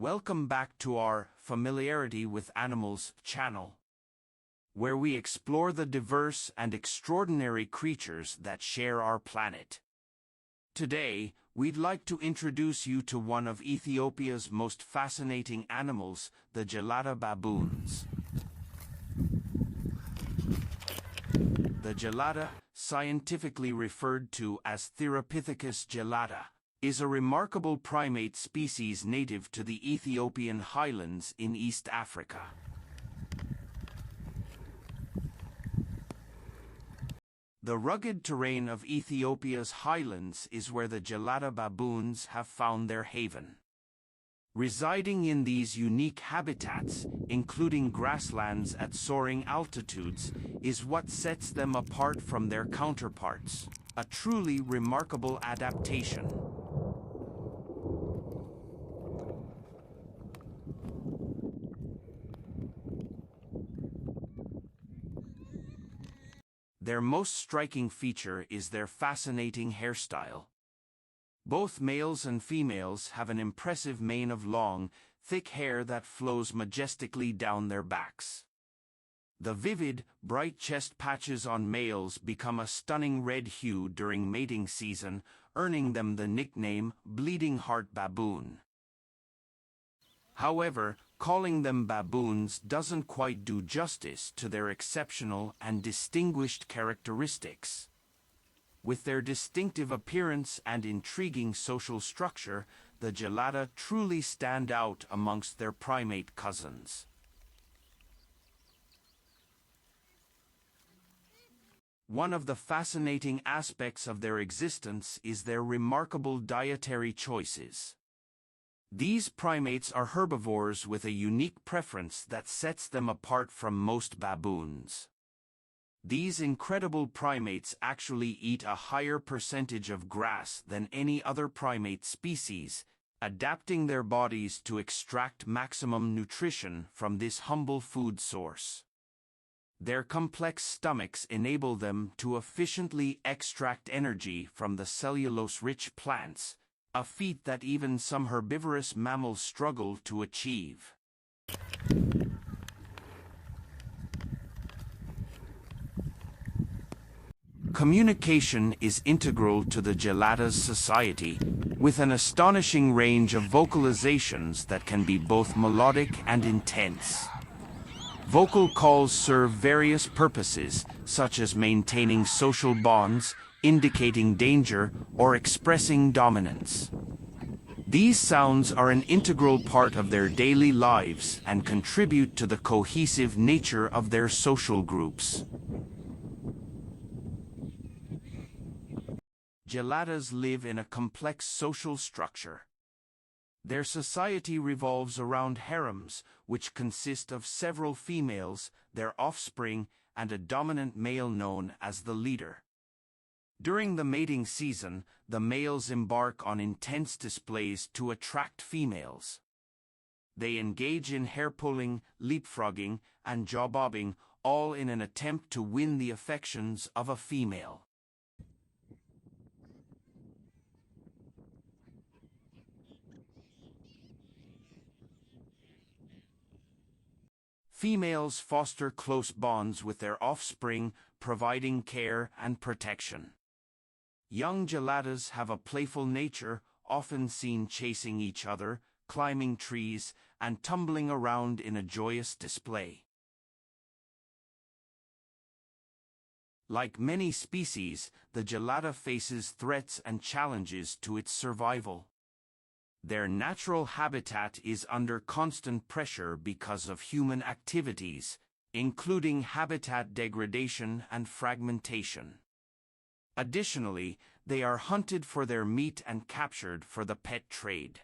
Welcome back to our Familiarity with Animals channel, where we explore the diverse and extraordinary creatures that share our planet. Today, we'd like to introduce you to one of Ethiopia's most fascinating animals, the Gelada baboons. The gelada, scientifically referred to as Theropithecus gelada, is a remarkable primate species native to the Ethiopian Highlands in East Africa. The rugged terrain of Ethiopia's highlands is where the Gelada baboons have found their haven. Residing in these unique habitats, including grasslands at soaring altitudes, is what sets them apart from their counterparts, a truly remarkable adaptation. Their most striking feature is their fascinating hairstyle. Both males and females have an impressive mane of long, thick hair that flows majestically down their backs. The vivid, bright chest patches on males become a stunning red hue during mating season, earning them the nickname Bleeding Heart Baboon. However, calling them baboons doesn't quite do justice to their exceptional and distinguished characteristics. With their distinctive appearance and intriguing social structure, the gelada truly stand out amongst their primate cousins. One of the fascinating aspects of their existence is their remarkable dietary choices. These primates are herbivores with a unique preference that sets them apart from most baboons. These incredible primates actually eat a higher percentage of grass than any other primate species, adapting their bodies to extract maximum nutrition from this humble food source. Their complex stomachs enable them to efficiently extract energy from the cellulose-rich plants, a feat that even some herbivorous mammals struggle to achieve. Communication is integral to the gelada's society, with an astonishing range of vocalizations that can be both melodic and intense. Vocal calls serve various purposes, such as maintaining social bonds, indicating danger, or expressing dominance. These sounds are an integral part of their daily lives and contribute to the cohesive nature of their social groups. Geladas live in a complex social structure. Their society revolves around harems, which consist of several females, their offspring, and a dominant male known as the leader. During the mating season, the males embark on intense displays to attract females. They engage in hair-pulling, leapfrogging, and jaw-bobbing, all in an attempt to win the affections of a female. Females foster close bonds with their offspring, providing care and protection. Young geladas have a playful nature, often seen chasing each other, climbing trees, and tumbling around in a joyous display. Like many species, the gelada faces threats and challenges to its survival. Their natural habitat is under constant pressure because of human activities, including habitat degradation and fragmentation. Additionally, they are hunted for their meat and captured for the pet trade.